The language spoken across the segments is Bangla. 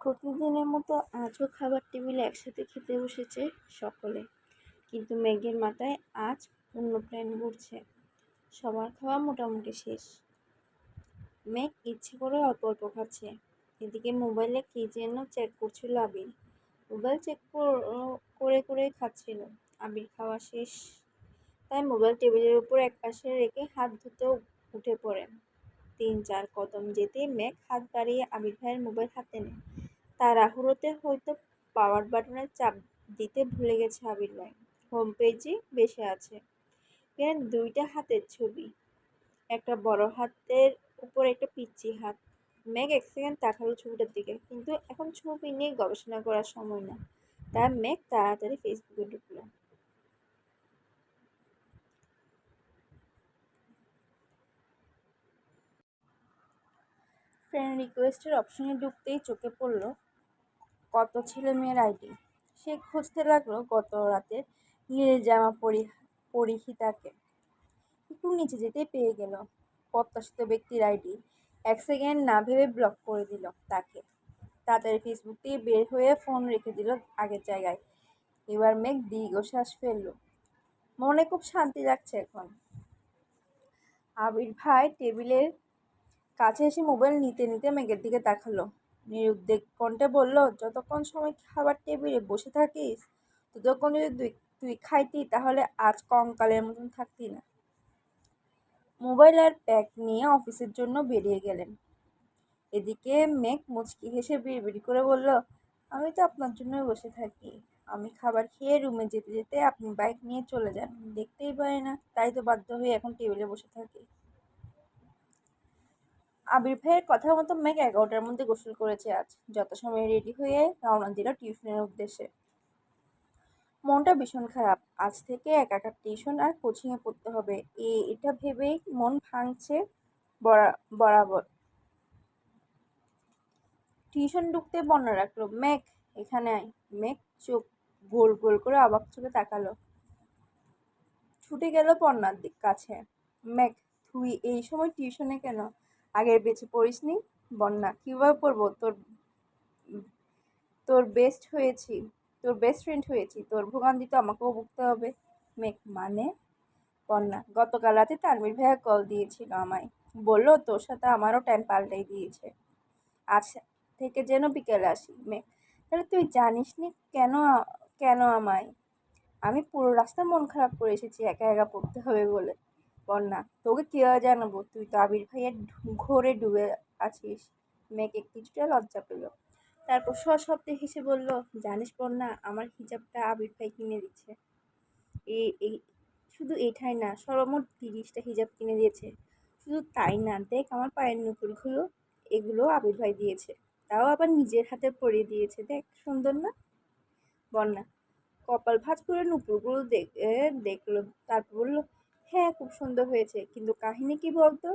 প্রতিদিনের মতো আজও খাবার টেবিলে একসাথে খেতে বসেছে সকলে, কিন্তু মেঘের মাথায় আজ অন্য প্ল্যান ঘুরছে। সবার খাওয়া মোটামুটি শেষ। মেঘ ইচ্ছে করে অল্প অল্প খাচ্ছে। এদিকে মোবাইলে কি যেন চেক করছিল আবির। মোবাইল চেক করে করে খাচ্ছিল। আবির খাওয়া শেষ, তাই মোবাইল টেবিলের উপর একপাশে রেখে হাত ধুতে উঠে পড়ে। ৩-৪ কদম যেতেই মেঘ হাত বাড়িয়ে আবির ভাইয়ের মোবাইল হাতে নেয়। তাড়াহুড়োতে হয়তো পাওয়ার বাটনে চাপ দিতে ভুলে গেছে আবির ভাই। হোম পেজে বেশি আছে। এখানে দুইটা হাতের ছবি, একটা বড় হাতের উপর একটা পিচ্চি হাত। মেঘ এক সেকেন্ড তাকালো ছবিটার দিকে, কিন্তু এখন ছবি নিয়ে গবেষণা করার সময় না। তাই মেঘ তাড়াতাড়ি ফেসবুকে ঢুকলো। ফ্রেন্ড রিকোয়েস্টের অপশনে ঢুকতেই চোখে পড়ল কত ছেলে মেয়ের আইডি। সে খুঁজতে লাগলো গত রাতের নীল জামা পরিহিতাকে। একটু নিচে যেতেই পেয়ে গেল প্রত্যাশিত ব্যক্তির আইডি। এক সেকেন্ড না ভেবে ব্লক করে দিল তাকে। তাড়াতাড়ি ফেসবুক থেকে বের হয়ে ফোন রেখে দিল আগের জায়গায়। এবার মেঘ দীর্ঘশ্বাস ফেলল। মনে খুব শান্তি লাগছে এখন। আবির ভাই টেবিলের কাছে এসে মোবাইল নিতে নিতে মেঘের দিকে তাকালো। নিরুদ্বেগ কণ্ঠে বলল, যতক্ষণ সময় খাবার টেবিলে বসে থাকিস, ততক্ষণ যদি তুই তুই খাইতি তাহলে আজ কঙ্কালের মতন থাকতি না। মোবাইল আর ব্যাগ নিয়ে অফিসের জন্য বেরিয়ে গেলেন। এদিকে মেঘ মুচকি হেসে বিড়বিড় করে বলল, আমি তো আপনার জন্যই বসে থাকি। আমি খাবার খেয়ে রুমে যেতে যেতে আপনি বাইক নিয়ে চলে যান, দেখতেই পারি না, তাই তো বাধ্য হয়ে এখন টেবিলে বসে থাকি। আবির ভাইয়ের কথা মতো মেঘ 11টার মধ্যে গোসল করেছে আজ। যথাসময়ে রেডি হয়ে রওনা দিল টিউশনের উদ্দেশ্যে। মনটা ভীষণ খারাপ। আজ থেকে একা টিউশন আর কোচিংয়ে পড়তে হবে, এটা ভেবেই মন ভাঙছে বরাবর। টিউশন ঢুকতে বন্যা রাখলো, মেঘ এখানে আয়। মেঘ চোখ গোল গোল করে অবাক চোখে তাকালো। ছুটে গেল পর্ণার কাছে। মেঘ, তুই এই সময় টিউশনে কেন? আগের বেঁচে পড়িসনি? বন্যা, কিভাবে পড়বো? তোর বেস্ট হয়েছি, তোর বেস্ট ফ্রেন্ড হয়েছি, তোর ভোগান্তি তো আমাকেও ভুগতে হবে। মেঘ, মানে? বন্যা, গতকাল রাতে তানভীর ভাইয়া কল দিয়েছিল আমায়, বললো তোর সাথে আমারও টাইম পাল্টাই দিয়েছে, আজ থেকে যেন বিকেলে আসি। মেঘ, তাহলে তুই জানিসনি কেন? কেন আমায়? আমি পুরো রাস্তা মন খারাপ করে এসেছি একা একা পড়তে হবে বলে। বন্যা, তোকে কীভাবে জানাবো? তুই তো আবির ভাইয়ের ঘোরে ডুবে আছিস। মেঘ কিছুটা লজ্জা পেল, তারপর সশব্দে হেসে বলল, জানিস বন্যা, আমার হিজাবটা আবির ভাই কিনে দিচ্ছে। এই এই শুধু এটাই না, সর্বমোট 30টা হিজাব কিনে দিয়েছে। শুধু তাই না, দেখ আমার পায়ের নুপুরগুলো, এগুলো আবির ভাই দিয়েছে, তাও আবার নিজের হাতে পরিয়ে দিয়েছে। দেখ সুন্দর না? বন্যা কপাল ভাঁজ করে নুপুরগুলো দেখলো, তারপর বলল, হ্যাঁ খুব সুন্দর হয়েছে, কিন্তু কাহিনী কি বলতো?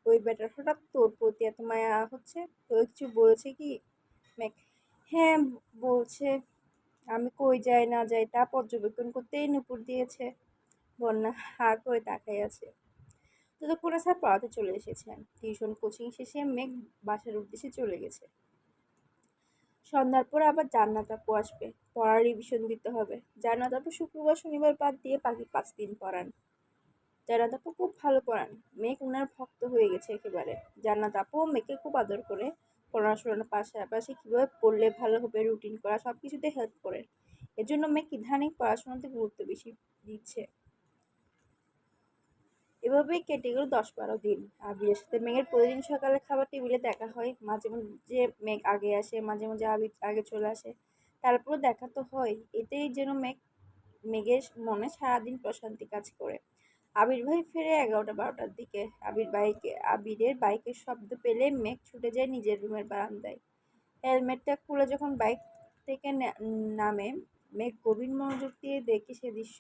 ওই বেটার হঠাৎ তোর প্রতি এত মায়া হচ্ছে, তোর কিছু বলেছে কি? মেঘ, হ্যাঁ বলছে, আমি কই যাই না যাই তা পর্যবেক্ষণ করতেই নুপুর দিয়েছে। বন্যা হা করে তাকাই আছে। ততক্ষণে স্যার পড়াতে চলে এসেছেন। টিউশন কোচিং শেষে মেঘ বাসার উদ্দেশ্যে চলে গেছে। সন্ধ্যার পর আবার জান্নাত আপু আসবে, পড়ার রিভিশন দিতে হবে। জান্নাত আপু শুক্রবার শনিবার বাদ দিয়ে বাকি 5 দিন পড়ান। জান্নাত আপু খুব ভালো পড়ান। মেঘ উনার ভক্ত হয়ে গেছে একেবারে। জান্নাত আপু মেঘকে খুব আদর করে, পড়াশোনার পাশাপাশি কীভাবে পড়লে ভালো হবে, রুটিন করা সব কিছুতে হেল্প করেন। এজন্য মেঘ ইদানিং পড়াশোনাতে গুরুত্ব বেশি দিচ্ছে। এভাবেই কেটে গেল 10-12 দিন। আবিরের সাথে মেঘের প্রতিদিন সকালে খাবার টেবিলে দেখা হয়। মাঝে মাঝে মেঘ আগে আসে, মাঝে মাঝে আবির আগে চলে আসে, তারপর দেখা তো হয়। এতেই যেন মেঘের মনে সারাদিন প্রশান্তি কাজ করে। আবির ভাই ফিরে 11টা-12টার দিকে। আবিরের বাইকের শব্দ পেলে মেঘ ছুটে যায় নিজের রুমের বারান্দায়। হেলমেটটা খুলে যখন বাইক থেকে নামে, মেঘ গভীর মনোযোগ দিয়ে দেখে সে দৃশ্য,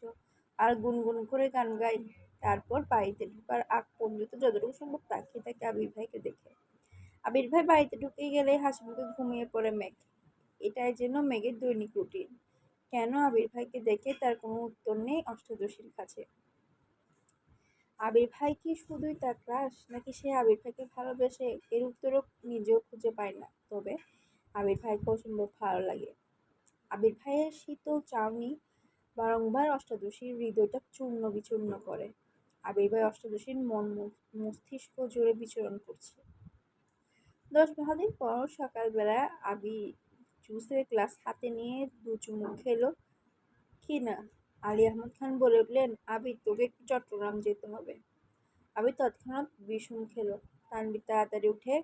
আর গুনগুন করে গান গায়। তারপর বাড়িতে ঢোকার আগ পর্যন্ত যতটুকু সম্ভব তাকিয়ে থাকে আবির ভাইকে দেখে। আবির ভাই বাড়িতে ঢুকে গেলে হাসিমুখে ঘুমিয়ে পড়ে মেঘ। এটাই যেন মেঘের দৈনিক রুটিন। কেন আবির ভাইকে দেখে তার কোনো উত্তর নেই অষ্টাদশীর কাছে। আবির ভাই কি শুধুই তার ক্রাশ, নাকি সে আবির ভাইকে ভালোবেসে? এর উত্তরও নিজেও খুঁজে পায় না। তবে আবির ভাইকে অসম্ভব ভালো লাগে। আবির ভাইয়ের শীতল চাউনি বারংবার অষ্টাদশীর হৃদয়টা চূর্ণ বিচূর্ণ করে। আবির ভাই অষ্টাদশীর মস্তিষ্ক জুড়ে বিচরণ করছে। 10-12 দিন পর সকালবেলা আবি জুসের গ্লাস হাতে নিয়ে দু চুমুক খেলো। কি না, আলী আহমদ খান বলে উঠলেন, আবির তোকে একটু চট্টগ্রাম যেতে হবে। আবির তৎক্ষণাৎ বিষম খেলো। তানভীর তাড়াতাড়ি উঠে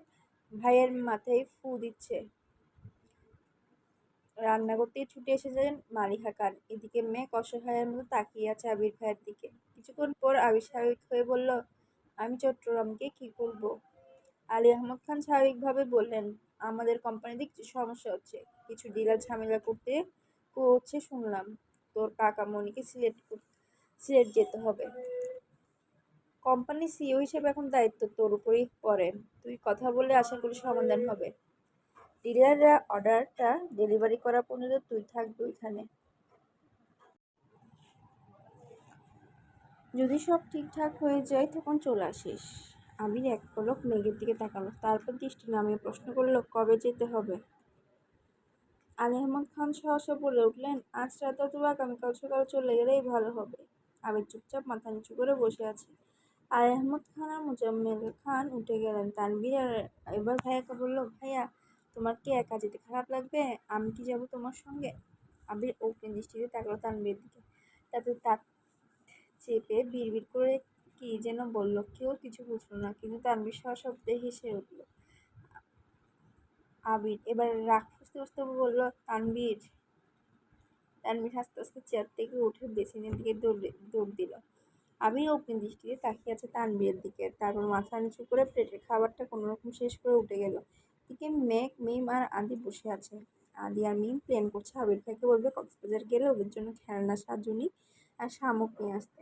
ভাইয়ের মাথায় ফু দিচ্ছে। রান্না করতেই ছুটে এসেছেন মালিহা খান। এদিকে মেঘ অসহায়ের মতো তাকিয়ে আছে আবির ভাইয়ের দিকে। কিছুক্ষণ পর আবির স্বাভাবিক হয়ে বলল, আমি চট্টগ্রামকে কি করব? আলী আহমদ খান স্বাভাবিকভাবে বললেন, আমাদের কোম্পানিতে কিছু সমস্যা হচ্ছে, কিছু ডিলার ঝামেলা করছে শুনলাম। তোর কাকা মনিকে সিলেট যেতে হবে। কোম্পানির সিইও হিসেবে এখন দায়িত্ব তোর উপরেই পড়ে। তুই কথা বললে আশা করি সমাধান হবে। ডিলাররা অর্ডারটা ডেলিভারি করা পর্যন্ত তুই থাকবি ওইখানে। যদি সব ঠিকঠাক হয়ে যায় তখন চলে আসিস। আবির এক পলক মেঘের দিকে তাকালো, তারপর দৃষ্টি নামিয়ে প্রশ্ন করলো, কবে যেতে হবে? আলী আহমদ খান সহসা বলে উঠলেন, আজ রাতে অথবা আগামীকাল সকালে চলে গেলেই ভালো হবে। আবির চুপচাপ মাথা নিচু করে বসে আছে। আলী আহমদ খান আর মোজাম্মেল খান উঠে গেলেন। তানভীর আর এবার ভাইয়াকে বলল, ভাইয়া তোমার কি একা যেতে খারাপ লাগবে? আমি কি যাবো তোমার সঙ্গে? আবির অগ্নি দৃষ্টিতে তাকালো তানভীরের দিকে। তাতে তাক চেপে বিড়বিড় করে কি যেন বলল। কেউ কিছু বুঝল না, কিন্তু তানভীর সশব্দে হেসে উঠল। আবির এবার রাগ ফুঁসতে ফুঁসতে বলল, তানভীর। তানভীর হাসতে হাসতে চেয়ার থেকে উঠে বেসিনের দিকে দৌড় দিল। আবির অগ্নি দৃষ্টিতে তাকিয়ে আছে তানভীরের দিকে। তারপর মাথা নিচু করে প্লেটের খাবারটা কোনোরকম শেষ করে উঠে গেল। এদিকে মেঘ, মিম আর আদি বসে আছে। আদি আর মিম প্ল্যান করছে আবির ভাইকে বলবে কক্সবাজার গেলে ওদের জন্য খেলনা, সাজুনি আর শামুক নিয়ে আসতে।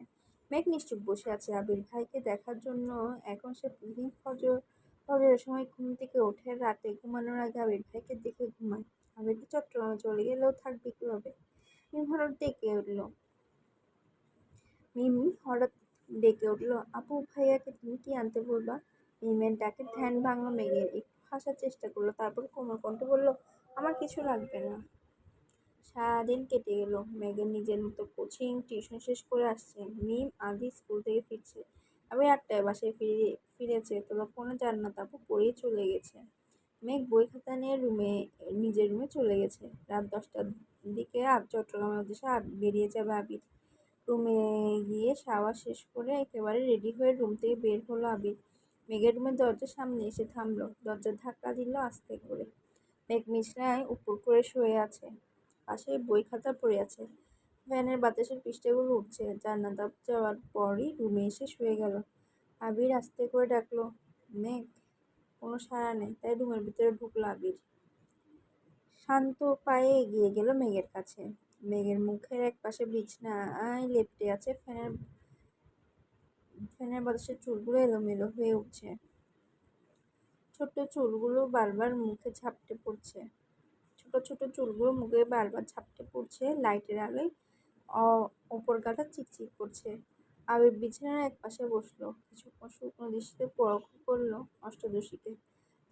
মেঘ নিশ্চুপ বসে আছে আবির ভাইকে দেখার জন্য। এখন সে প্রতিদিন ফজরের সময় ঘুম থেকে ওঠে, রাতে ঘুমানোর আগে আবির ভাইকে দেখে ঘুমায়। আবির ভাই চট্টগ্রামে চলে গেলেও থাকবে কিভাবে? মিম হঠাৎ ডেকে উঠল, আপু ভাইয়াকে তুমি কি আনতে বলবা? মিমের ডাকে ধ্যান ভাঙল মেঘের। একটু হাসার চেষ্টা করলো, তারপর কোমল কণ্ঠে বলল, আমার কিছু লাগবে না। সারাদিন কেটে গেল। মেঘের নিজের মতো কোচিং টিউশন শেষ করে আসছে। মিম আদি স্কুল থেকে ফিরছে। আমি 8টায় বাসায় ফিরেছে। ততক্ষণে জান্নাত আপু পড়েই চলে গেছে। মেঘ বই খাতা নিয়ে নিজের রুমে চলে গেছে। রাত 10টার দিকে চট্টগ্রামের উদ্দেশ্যে বেরিয়ে যাবে আবির। রুমে গিয়ে শাওয়ার শেষ করে একেবারে রেডি হয়ে রুম থেকে বের হলো আবির। মেঘের রুমের দরজার সামনে এসে থামলো। দরজা ধাক্কা দিল আস্তে করে। মেঘ বিছানায় উপর করে শুয়ে আছে। পাশে বই খাতা পড়ে আছে। ফ্যানের বাতাসের পৃষ্ঠাগুলো উঠছে। জান্নাত আপু যাওয়ার পরই রুমে এসে শুয়ে গেল। আবির আস্তে করে ডাকলো, মেঘ। কোনো সাড়া নেই, তাই রুমের ভিতরে ঢুকলো আবির। শান্ত পায়ে এগিয়ে গেল মেঘের কাছে। মেঘের মুখের একপাশে বিছানায় লেপ্টে আছে। ফ্যানের বাতাসে চুলগুলো এলোমেলো হয়ে উঠছে। ছোট চুলগুলো বারবার মুখে ঝাপটে পড়ছে। ছোট চুলগুলো মুখে বারবার ঝাপটে পড়ছে। লাইটের আলোয় ওপর গাটা চিকচিক করছে। আবির বিছানার একপাশে বসলো। কিছুক্ষণ শুকনো দৃষ্টিতে পরখ করলো অষ্টাদশীকে।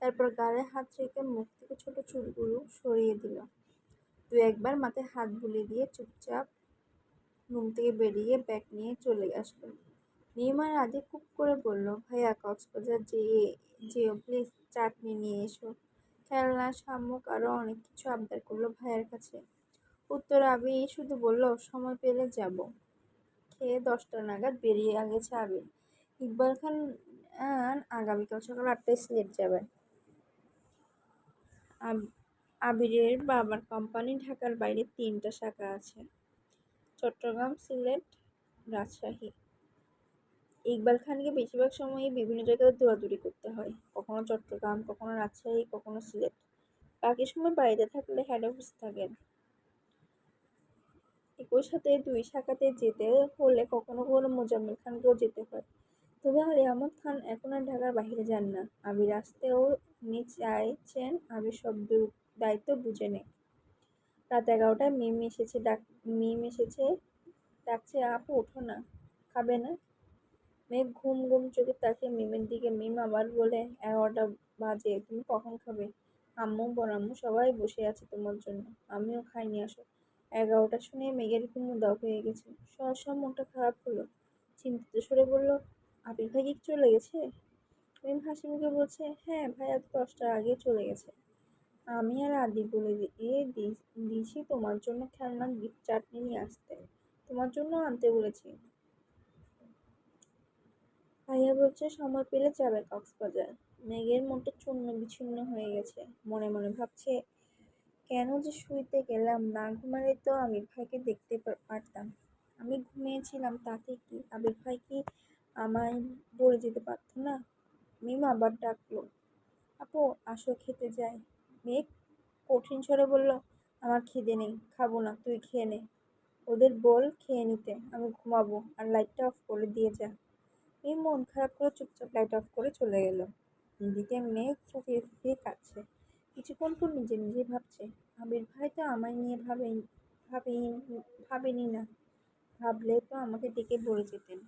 তারপর গালে হাত রেখে মুখ থেকে ছোট চুলগুলো সরিয়ে দিল। দু একবার মাথায় হাত বুলিয়ে দিয়ে চুপচাপ রুম থেকে বেরিয়ে ব্যাগ নিয়ে চলে আসলো। মিম আর আদি খুব করে বলল, ভাইয়া কক্সবাজার যেও প্লিজ, চাটনি নিয়ে এসো, খেলনা, শামুক আরও অনেক কিছু আবদার করলো ভাইয়ের কাছে। উত্তর আবির শুধু বলল, সময় পেলে যাব। খেয়ে 10টা নাগাদ বেরিয়ে গেছে আবির। ইকবাল খান আগামীকাল সকাল 8টায় সিলেট যাবেন। আবিরের বাবার কোম্পানি ঢাকার বাইরে 3টা শাখা আছে, চট্টগ্রাম, সিলেট, রাজশাহী। ইকবাল খানকে বেশিরভাগ সময়ই বিভিন্ন জায়গায় দৌড়াদৌড়ি করতে হয়, কখনো চট্টগ্রাম, কখনো রাজশাহী, কখনো সিলেট। বাকি সময় বাড়িতে থাকলে হেড অফিসে থাকেন। একই সাথে 2 শাখাতে যেতে হলে কখনো কখনো মোজাম্মেল খানকেও যেতে হয়। তবে আলী আহমদ খান এখন আর ঢাকার বাইরে যান না। আবির আসতেও উনি চাইছেন আবির সব দায়িত্ব বুঝে নেয়। রাত 11টায় মিম এসেছে, ডাকছে, আপু ওঠো না, খাবে না? মেঘ ঘুম চোখে তাকিয়ে মিমের দিকে। মিম আবার বলে, 11টা বাজে, তুমি কখন খাবে? আম্মু বড় আম্মু সবাই বসে আছে তোমার জন্য, আমিও খাইনি আসো। 11টা শুনে মেঘের ঘুম উধাও হয়ে গেছে। সহসা মনটা খারাপ হলো। চিন্তিত স্বরে বলল, আবির ভাই কি চলে গেছে? মিম হাসি মুখে বলছে, হ্যাঁ ভাইয়া তো 10টার আগে চলে গেছে। আমি আর আদি বলে দিয়েছি তোমার জন্য খেলনা গিফট চাটনি নিয়ে আসতে, তোমার জন্য আনতে বলেছি। ভাইয়া বলছে সময় পেলে যাবে কক্সবাজার। মেঘের মনটা চূর্ণ বিচ্ছিন্ন হয়ে গেছে। মনে মনে ভাবছে, কেন যে শুইতে গেলাম, না ঘুমালে তো আবির ভাইকে দেখতে পারতাম। আমি ঘুমিয়েছিলাম তাতে কি, আবির ভাই কি আমায় বলে যেতে পারতো না? মিম আবার ডাকলো, আপু আসো খেতে যাই। মেঘ কঠিন স্বরে বলল, আমার খিদে নেই, খাবো না, তুই খেয়ে নে। ওদের বল খেয়ে নিতে, আমি ঘুমাবো, আর লাইটটা অফ করে দিয়ে যা। মিম মন খারাপ করে চুপচাপ লাইট অফ করে চলে গেল। এদিকে মেঘ ফুঁপিয়ে ফুঁপিয়ে কাঁদছে। কিছুক্ষণ পর নিজে নিজে ভাবছে, আবির ভাই তো আমায় নিয়ে ভাবেনি ভাবেনি না, ভাবলে তো আমাকে ডেকে বলে যেতেন।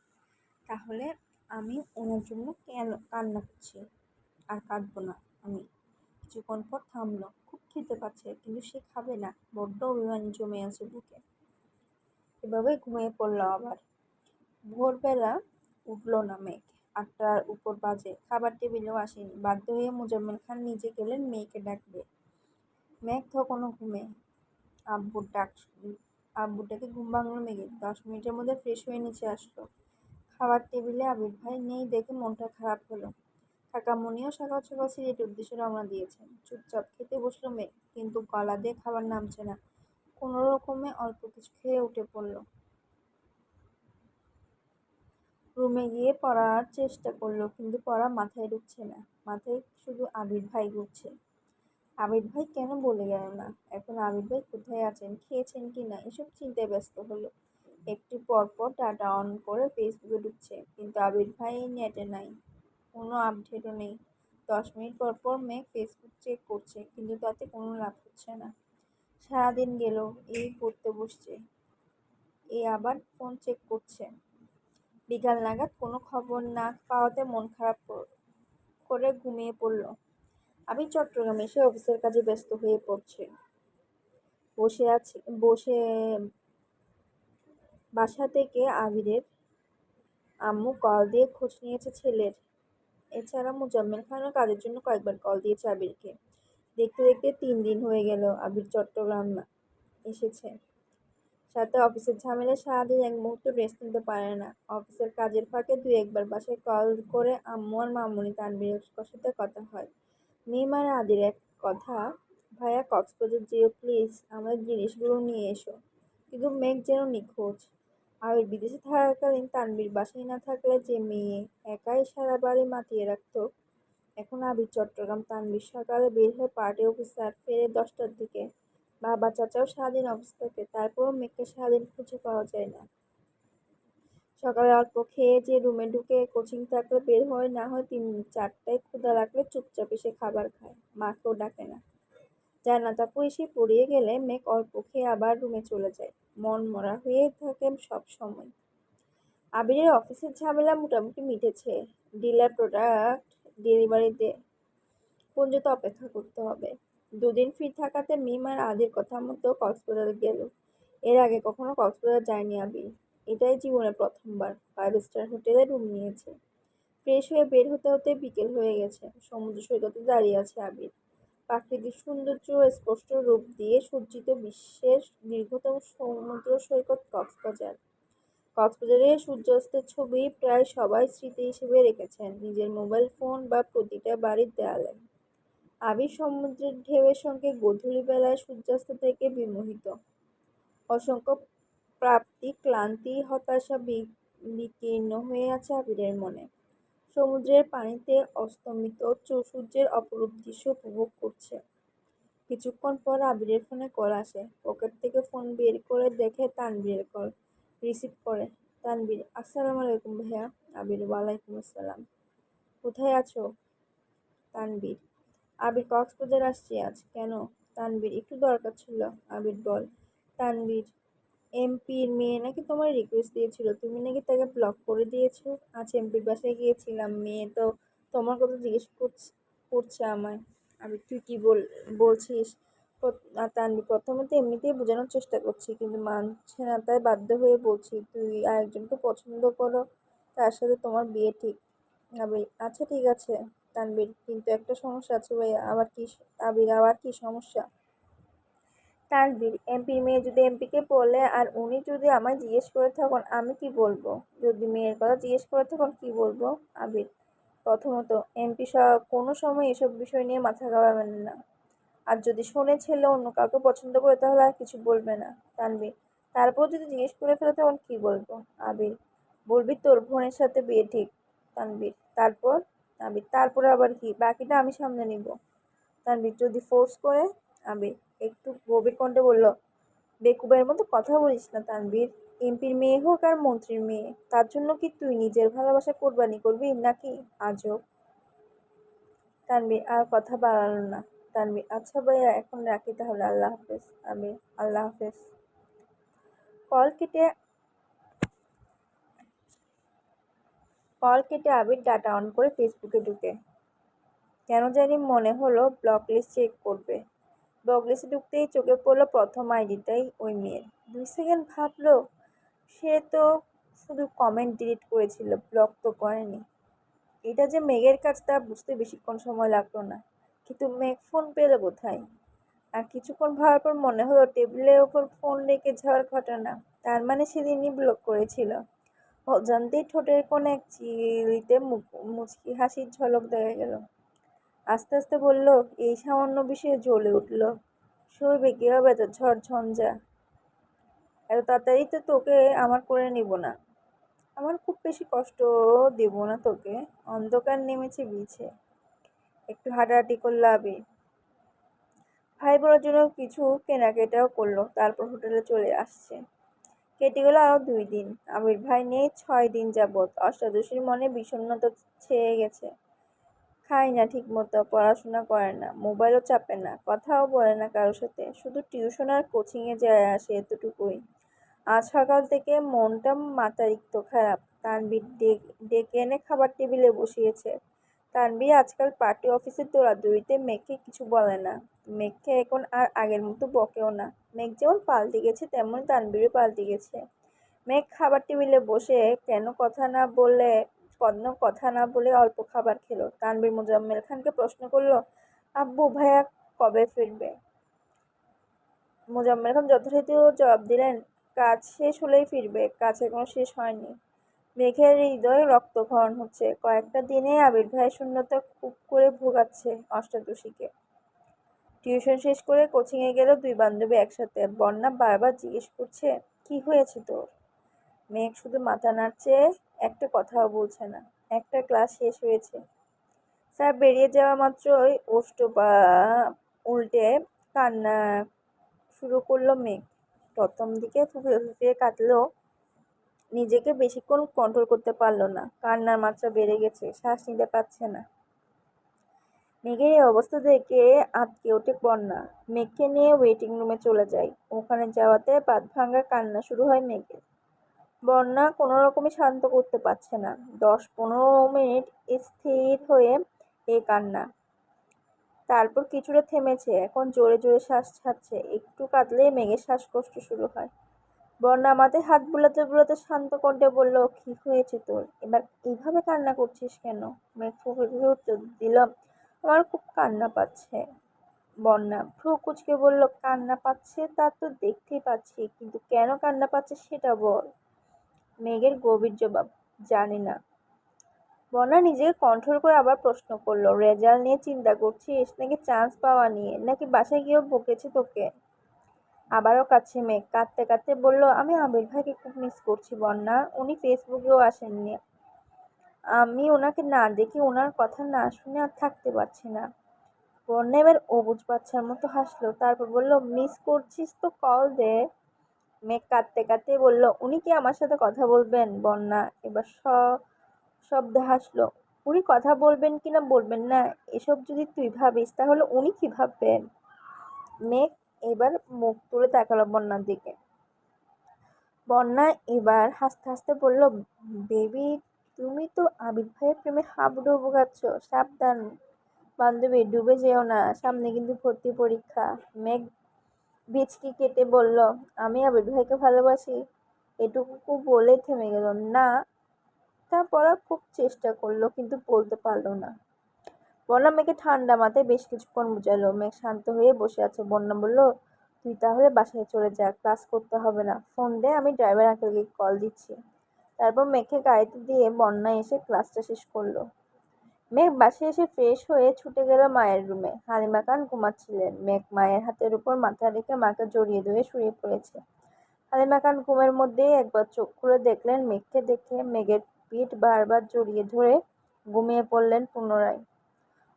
তাহলে আমি ওনার জন্য কেন কান্না করছি? আর কাঁদবো না আমি। কিছুক্ষণ পর থামলো। খুব খেতে পাচ্ছে, কিন্তু সে খাবে না, বড্ড অভিমানী জমে আছে বুকে। এভাবে ঘুমিয়ে পড়লো আবার। ভোরবেলা উঠলো না মেঘ। 8টার উপর বাজে, খাবার টেবিলেও আসেনি। বাধ্য হয়ে মোজাম্মেল খান নিজে গেলেন মেয়েকে ডাকবে। মেঘ তখনও ঘুমে। আব্বুর ডাক আব্বুর ডাকে ঘুম ভাঙলো মেঘের। 10 মিনিটের মধ্যে ফ্রেশ হয়ে নিচে আসলো। খাবার টেবিলে আবির ভাই নেই দেখে মনটা খারাপ হলো। কাকামণিও সকাল সকাল সিলেটের উদ্দেশ্যে রওনা দিয়েছেন। চুপচাপ খেতে বসলো মেঘ, কিন্তু গলা দিয়ে খাবার নামছে না। কোনো রকমে অল্প কিছু খেয়ে উঠে পড়লো। রুমে গিয়ে পড়ার চেষ্টা করলো, কিন্তু পড়া মাথায় ঢুকছে না। মাথায় শুধু আবির ভাই ঘুরছে। আবির ভাই কেন বলে গেল না? এখন আবির ভাই কোথায় আছেন, খেয়েছেন কি না, এসব চিন্তায় ব্যস্ত হলো। একটু পর পর ডাটা অন করে ফেসবুকে ঢুকছে, কিন্তু আবির ভাই নেটে নাই, কোনো আপডেটও নেই। 10 মিনিট পর পর মেঘ ফেসবুক চেক করছে, কিন্তু তাতে কোনো লাভ হচ্ছে না। সারাদিন গেল, এই পড়তে বসছে, এ আবার ফোন চেক করছে। বিকাল নাগাদ কোনো খবর না পাওয়াতে মন খারাপ করে ঘুমিয়ে পড়ল। আমি চট্টগ্রামে এসে অফিসের কাজে ব্যস্ত হয়ে পড়ছে। বসে বাসা থেকে আবিরের আম্মু কল দিয়ে খোঁজ নিয়েছে ছেলের। এছাড়া মোজাম্মেল খানও কাজের জন্য কয়েকবার কল দিয়েছে আবিরকে। দেখতে দেখতে 3 দিন হয়ে গেল আবির চট্টগ্রাম এসেছে। সাথে অফিসের ঝামেলায় সারাদিন এক মুহূর্ত রেস্ট নিতে পারে না। অফিসের কাজের ফাঁকে 2-1বার বাসায় কল করে আম্মু আর মামুনি তানভীরের সাথে কথা হয়। মিম আর আদির এক কথা, ভাইয়া কক্সবাজার যেও প্লিজ, আমাদের জিনিসগুলো নিয়ে এসো। কিন্তু মেঘ যেন নিখোঁজ। আবির বিদেশে থাকাকালীন তানভীর বাসায় না থাকলে যে মেয়ে একাই সারা বাড়ি মাতিয়ে রাখতো, এখন আবির চট্টগ্রাম। তানভীর সকালে বের হয়ে পার্টি অফিসার ফেরে 10টার দিকে। বাবা চাচাও সারাদিন অফিস থাকে, তারপরও মেয়েকে সারাদিন খুঁজে পাওয়া যায় না। সকালে অল্প খেয়ে যে রুমে ঢুকে কোচিং থাকলে বের হয়, না হয় 3-4টায় ক্ষুধা লাগলে চুপচাপ এসে খাবার খায়, মাকেও ডাকে না। জান্নাত আপু এসে পড়িয়ে গেলে মেঘ অল্প খেয়ে আবার রুমে চলে যায়। মন মরা হয়ে থাকে সব সময়। আবিরের অফিসের ঝামেলা মোটামুটি মিটেছে। ডিলার প্রোডাক্ট ডেলিভারিতে পর্যন্ত অপেক্ষা করতে হবে। 2 দিন ফ্রি থাকাতে মিম আর আদির কথা মতো কক্সবাজার গেল। এর আগে কখনো কক্সবাজার যায়নি আবির। এটাই জীবনে প্রথমবার 5 স্টার হোটেলে রুম নিয়েছে। ফ্রেশ হয়ে বের হতে হতে বিকেল হয়ে গেছে। সমুদ্র সৈকতে দাঁড়িয়ে আছে আবির। প্রাকৃতিক সৌন্দর্য ও স্পষ্ট রূপ দিয়ে সজ্জিত বিশ্বের দীর্ঘতম সমুদ্র সৈকত কক্সবাজার। কক্সবাজারের সূর্যাস্তের ছবি প্রায় সবাই স্মৃতি হিসেবে রেখেছেন নিজের মোবাইল ফোন বা প্রতিটা বাড়ির দেয়ালে। আবির সমুদ্রের ঢেউয়ের সঙ্গে গোধূলিবেলায় সূর্যাস্ত থেকে বিমোহিত। অসংখ্য প্রাপ্তি, ক্লান্তি, হতাশা বিকীর্ণ হয়ে আছে আবিরের মনে। সমুদ্রের পানিতে অস্তমিত সূর্যের অপরূপ দৃশ্য উপভোগ করছে। কিছুক্ষণ পর আবিরের ফোনে কল আসে। পকেট থেকে ফোন বের করে দেখে তানভীরের কল। রিসিভ করে, তানভীর, আসসালামু আলাইকুম ভাইয়া। আবির, ওয়ালাইকুম আসসালাম। কোথায় আছো? তানভীর, আবির, কক্সবাজার আসছি আজ। কেন? তানভীর, একটু দরকার ছিল। আবির, বল। তানভীর, এমপির মেয়ে নাকি তোমার রিকোয়েস্ট দিয়েছিল, তুমি নাকি তাকে ব্লক করে দিয়েছো। আজ এমপির বাসায় গিয়েছিলাম, মেয়ে তো তোমার কথা জিজ্ঞেস করছে আমায়। আমি তুই কি বলছিস? তানভীর প্রথমত এমনিতেই বোঝানোর চেষ্টা করছি, কিন্তু মানছে না, তাই বাধ্য হয়ে বলছি তুই আরেকজনকে পছন্দ করো, তার সাথে তোমার বিয়ে ঠিক। আবির: আচ্ছা ঠিক আছে। তানভীর: কিন্তু একটা সমস্যা আছে ভাইয়া। আবার কি? আবির: আবার কি সমস্যা? তানভীর: এমপির মেয়ে যদি এমপিকে বলে আর উনি যদি আমায় জিজ্ঞেস করে তখন আমি কি বলবো? যদি মেয়ের কথা জিজ্ঞেস করে তখন কি বলবো? আবির: প্রথমত, এমপি কোনো সময় এসব বিষয় নিয়ে মাথা ঘামাবেন না। আর যদি শোনে ছেলে অন্য কাউকে পছন্দ করে তাহলে আর কিছু বলবে না। তানভীর: তারপর যদি জিজ্ঞেস করে ফেলে তখন কি বলবো? আবির: বলবি তোর বোনের সাথে বিয়ে ঠিক। তানভীর: তারপর? আবির: তারপরে আবার কি? বাকিটা আমি সামলে নিব। তানভীর: যদি ফোর্স করে? আবির একটু গভীর কণ্ঠে বলল: বেকুবের মতো কথা বলিস না তানভীর। এমপির মেয়ে হোক আর মন্ত্রীর মেয়ে, তার জন্য কি তুই নিজের ভালোবাসা কোরবানি করবি নাকি? আজব। তানভীর আর কথা বাড়ালো না। তানভীর: আচ্ছা ভাইয়া, এখন রাখি তাহলে, আল্লাহ হাফেজ। আবির: আল্লাহ হাফেজ। কল কেটে কল কেটে আবির ডাটা অন করে ফেসবুকে ঢুকে। কেন জানি মনে হলো ব্লক লিস্ট চেক করবে। ব্লক লিস্টে ঢুকতেই চোখে পড়লো প্রথম আইডিটাই ওই মেয়ের। 2 সেকেন্ড ভাবলো, সে তো শুধু কমেন্ট ডিলিট করেছিল, ব্লক তো করেনি। এটা যে মেঘের কাজ তা বুঝতে বেশিক্ষণ সময় লাগলো না। কিন্তু মেঘ ফোন পেলো কোথায়? আর কিছুক্ষণ ভাবার পর মনে হলো টেবিলের ওপর ফোন রেখে যাওয়ার ঘটনা। তার মানে সেদিনই ব্লক করেছিল। অজান্তেই ঠোঁটের কোণে এক চিলিতে মুচকি হাসির ঝলক দেখা গেল। আস্তে আস্তে বলল, এই সামান্য বিষয়ে জ্বলে উঠল। সইবে কিভাবে এত ঝড় ঝঞ্ঝা? এত তাড়াতাড়ি তো তোকে আমার করে নিব না। আমার খুব বেশি কষ্ট দেব না তোকে। অন্ধকার নেমেছে বিছে। একটু হাঁটাহাঁটি করলো আবির। ভাই বোনের জন্য কিছু কেনাকাটাও করলো, তারপর হোটেলে চলে আসছে। কেটে গেল আরো 2 দিন। আবির ভাই নেই 6 দিন যাবৎ। অষ্টাদশীর মনে বিষণ্ণতা ছেয়ে গেছে। খায় না ঠিক মতো, পড়াশোনা করে না, মোবাইলও চাপে না, কথাও বলে না কারোর সাথে, শুধু টিউশন আর কোচিংয়ে যায় আসে, এতটুকুই। আজ সকাল থেকে মনটা মাত্রাতিরিক্ত খারাপ। তানভীর ডেকে এনে খাবার টেবিলে বসিয়েছে। তানভীর আজকাল পার্টি অফিসের দৌড়াদৌড়িতে মেঘকে কিছু বলে না। মেঘকে এখন আর আগের মতো বকেও না। মেঘ যেমন পাল্টে গেছে তেমন তানভীরও পাল্টে গেছে। মেঘ খাবার টেবিলে বসে কোনো কথা না বলে অল্প খাবার খেলো। তানভীর মোজাম্মেল খানকে প্রশ্ন করলো, আব্বু ভাইয়া কবে ফিরবে? মোজাম্মেল খান যথারীতি জবাব দিলেন, কাজ শেষ হলেই ফিরবে, কাজ এখনো শেষ হয়নি। মেঘের হৃদয়ে রক্তক্ষরণ হচ্ছে। কয়েকটা দিনে আবির ভাইয়ের শূন্যতা খুব করে ভোগাচ্ছে অষ্টাদশীকে। টিউশন শেষ করে কোচিংয়ে গেল 2 বান্ধবী একসাথে। বন্যা বারবার জিজ্ঞেস করছে, কি হয়েছে তোর? মেঘ শুধু মাথা নাড়ছে, একটা কথাও বলছে না। একটা ক্লাস শেষ হয়েছে। স্যার বেরিয়ে যাওয়া মাত্রই ওষ্ঠপা উল্টে কান্না শুরু করলো মেঘ। প্রথম দিকে ফুঁপিয়ে ফুঁপিয়ে কাঁদলেও নিজেকে বেশিক্ষণ কন্ট্রোল করতে পারলো না। কান্নার মাত্রা বেড়ে গেছে, শ্বাস নিতে পারছে না। মেঘের এই অবস্থা দেখে আঁতকে ওঠে বন্যা। মেঘকে নিয়ে ওয়েটিং রুমে চলে যায়। ওখানে যাওয়াতে বাঁধ ভাঙা কান্না শুরু হয় মেঘের। বন্যা কোনো রকমে শান্ত করতে পারছে না। 10-15 মিনিট স্থির হয়ে এই কান্না। তারপর কিছুটা থেমেছে, এখন জোরে জোরে শ্বাস ছাড়ছে। একটু কাঁদলেই মেঘের শ্বাসকষ্ট শুরু হয়। বন্যা মাথায় হাত বুলাতে বুলাতে শান্ত কণ্ঠে বলল, কি হয়েছে তোর? এবার এইভাবে কান্না করছিস কেন? মেঘ ফুঁপে ফুঁপে উত্তর দিল, আমার খুব কান্না পাচ্ছে। বন্যা ভ্রু কুঁচকে বলল, কান্না পাচ্ছে তা তো দেখতেই পাচ্ছি, কিন্তু কেন কান্না পাচ্ছে সেটা বল। মেঘের গভীর জবাব, জানি না। বন্যা নিজেকে কন্ট্রোল করে আবার প্রশ্ন করলো, রেজাল্ট নিয়ে চিন্তা করছিস নাকি চান্স পাওয়া নিয়ে, নাকি বাসায় গিয়েও বকেছে তোকে? আবারও কাছে মেঘ কাঁদতে কাঁদতে বলল, আমি আবির ভাইকে খুব মিস করছি বন্যা। উনি ফেসবুকেও আসেননি। আমি ওনাকে না দেখে, ওনার কথা না শুনে আর থাকতে পারছি না। বন্যা এবার অবুঝ বাচ্চার মতো হাসলো, তারপর বলল, মিস করছিস তো কল দে। মেঘ কাঁদতে কাঁদতে বলল, উনি কি আমার সাথে কথা বলবেন? বন্যা এবার শব্দে হাসলো। উনি কথা বলবেন কিনা বলবেন না এসব যদি তুই ভাবিস, তাহলে উনি কি ভাববেন? মেঘ এবার মুখ তুলে তাকালো বন্যার দিকে। বন্যা এবার হাসতে হাসতে বলল, বেবি তুমি তো আবির ভাইয়ের প্রেমে হাবুডুবু খাচ্ছ, সাবধান। বান্ধবী ডুবে যেও না, সামনে কিন্তু ভর্তি পরীক্ষা। মেঘ বিচকি কেটে বলল, আমি আবির ভাইকে ভালোবাসি। এটুকু বলে থেমে গেল। না, তা পড়ার খুব চেষ্টা করলো কিন্তু বলতে পারলো না। বন্যা মেঘে ঠান্ডা মাথায় বেশ কিছুক্ষণ বুঝালো। মেঘ শান্ত হয়ে বসে আছে। বন্যা বলল, তুই তাহলে বাসায় চলে যা, ক্লাস করতে হবে না। ফোন দে, আমি ড্রাইভার আঙ্কেলকে কল দিচ্ছি। তারপর মেঘকে গাড়িতে দিয়ে বন্যা এসে ক্লাসটা শেষ করলো। মেঘ বাসায় এসে ফ্রেশ হয়ে ছুটে গেল মায়ের রুমে। হালিমা খান ঘুমাচ্ছিলেন। মেঘ মায়ের হাতের উপর মাথা রেখে মাকে জড়িয়ে ধরে শুয়ে পড়েছে। হালিমা খান ঘুমের মধ্যেই একবার চোখ খুলে দেখলেন মেঘকে। দেখে মেঘের পিঠ বারবার জড়িয়ে ধরে ঘুমিয়ে পড়লেন পুনরায়।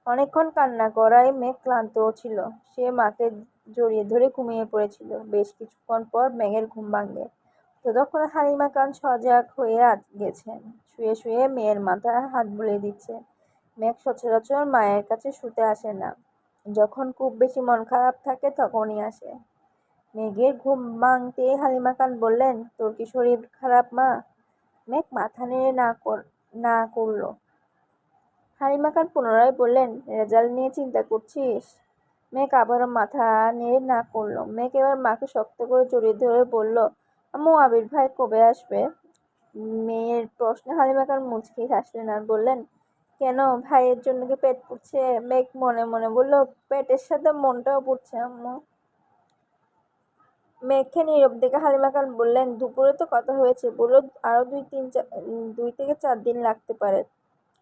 অনেকক্ষণ কান্না করায় মেঘ ক্লান্তও ছিল। সে মাকে জড়িয়ে ধরে ঘুমিয়ে পড়েছিল। বেশ কিছুক্ষণ পর মেঘের ঘুম ভাঙে। ততক্ষণে হালিমা খান সজাগ হয়ে গেছেন। শুয়ে শুয়ে মেয়ের মাথায় হাত বুলিয়ে দিচ্ছে। মেঘ সচরাচর মায়ের কাছে শুতে আসে না। যখন খুব বেশি মন খারাপ থাকে তখনই আসে। মেঘের ঘুম ভাঙতেই হালিমা খান বললেন, তোর কি শরীর খারাপ মা? মেঘ মাথা নেড়ে না করল। হালিমা খান পুনরায় বললেন, রেজাল্ট নিয়ে চিন্তা করছিস? মেঘ আবারও মাথা নেড়ে না করল। মেঘ এবার মাকে শক্ত করে জড়িয়ে ধরে বলল, আম্মু আবির ভাই কবে আসবে? মেয়ের প্রশ্নে হালিমা খান মুচকি হাসলেন আর বললেন, কেন, ভাইয়ের জন্য কি পেট পুড়ছে? মেঘ মনে মনে বলল, পেটের সাথে মনটাও পুড়ছে আম্মু। মেঘকে নীরব দেখে হালিমা খান বললেন, দুপুরে তো কথা হয়েছে, বললো আরো 2 থেকে 4 দিন লাগতে পারে।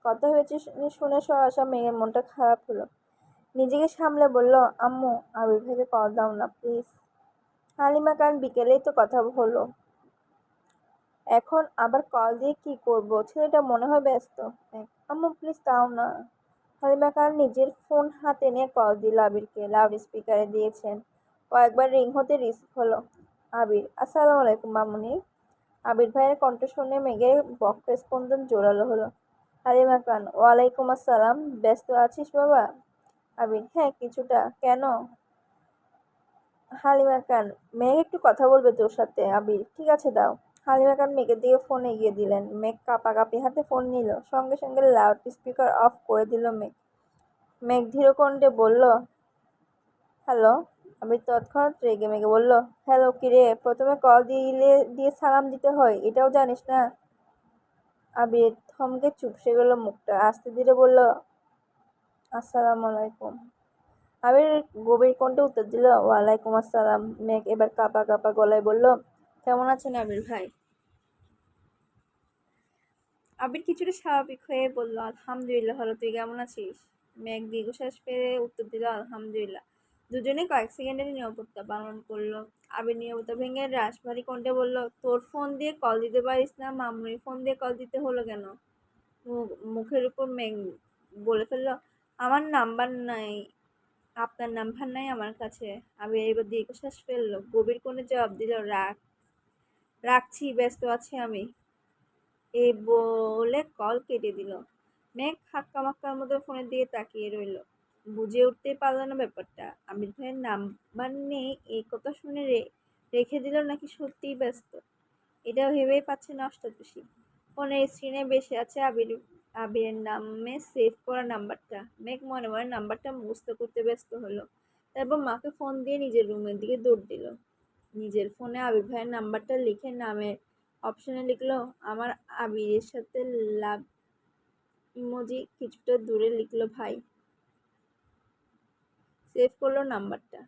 কথা হয়েছে শুনে সহসা মেঘের মনটা খারাপ হলো। নিজেকে সামলে বলল, আম্মু আবির ভাইকে কল দাও না প্লিজ। হালিমা খান, বিকেলেই তো কথা হলো, এখন আবার কল দিয়ে কি করব? ছেলেটা মনে হয় ব্যস্ত। আম্মু প্লিজ দাও না। হালিমা খান নিজের ফোন হাতে নিয়ে কল দিল আবিরকে। লাউড স্পিকারে দিয়েছেন। কয়েকবার রিং হতে রিসিভ হলো। আবির, আসসালামু আলাইকুম মামুনি। আবির ভাইয়ের কণ্ঠ শুনে মেঘের বক্ষস্পন্দন জোরালো হলো। হালিমা খান, ওয়ালাইকুম আসসালাম। ব্যস্ত আছিস বাবা? আবির, হ্যাঁ কিছুটা। কেন? হালিমা খান, মেঘ একটু কথা বলবে তোর সাথে। আবির, ঠিক আছে দাও। হালিমা খান মেঘের দিকে ফোন এগিয়ে দিলেন। মেঘ কাঁপাকাঁপি হাতে ফোন নিল। সঙ্গে সঙ্গে লাউড স্পিকার অফ করে দিল মেঘ। মেঘ ধীর কণ্ঠে বলল, হ্যালো। আবির তৎক্ষণাৎ রেগে মেগে বলল, হ্যালো কিরে, প্রথমে কল দিয়ে সালাম দিতে হয়, এটাও জানিস না? আবির থমকে চুপসে গেল। মুখটা আস্তে ধীরে বলল, আসসালামু আলাইকুম। আবির গভীর কণ্ঠে উত্তর দিল, ওয়ালাইকুম আসসালাম। মেঘ এবার কাঁপা কাঁপা গলায় বলল, কেমন আছেন আবির ভাই? আবির কিছুটা স্বাভাবিক হয়ে বলল, আলহামদুলিল্লাহ ভালো, তুই কেমন আছিস? মেঘ দীর্ঘশ্বাস ফেলে উত্তর দিল, আলহামদুলিল্লাহ। দুজনে কয়েক সেকেন্ডের নিরাপত্তা পালন করলো। আবির নীরবতা ভেঙে রাশভারী কণ্ঠে বলল, তোর ফোন দিয়ে কল দিতে পারিস না, মামুনির ফোন দিয়ে কল দিতে হলো কেন? মুখের উপর মেঘ বলে ফেলল, আমার নাম্বার নাই, আপনার নাম্বার নাই আমার কাছে। আবির এবার দীর্ঘশ্বাস ফেললো। গভীর কোণে জবাব দিল, রাখছি, ব্যস্ত আছি আমি। এই বলে কল কেটে দিল। মেঘ হাক্কামাক্কার মতো ফোনের দিকে তাকিয়ে রইল। বুঝে উঠতে পারল না ব্যাপারটা। আবির ভাইয়ের নাম্বার নেই এই কথা শুনে রেখে দিল নাকি সত্যিই ব্যস্ত, এটা ভেবেই পাচ্ছে না অষ্টাদশী। ফোনের স্ক্রিনে বেশি আছে আবিরের নামে সেভ করা নাম্বারটা। মেঘ মনে মনে নাম্বারটা মুখস্থ করতে ব্যস্ত হলো। তারপর মাকে ফোন দিয়ে নিজের রুমের দিকে দৌড় দিল। নিজের ফোনে আবির ভাইয়ের নাম্বারটা লিখে নামের অপশনে লিখলো আমার। আবিরের সাথে লাভ ইমোজি কিছুটা দূরে লিখলো ভাই। সেভ করলো নাম্বারটা।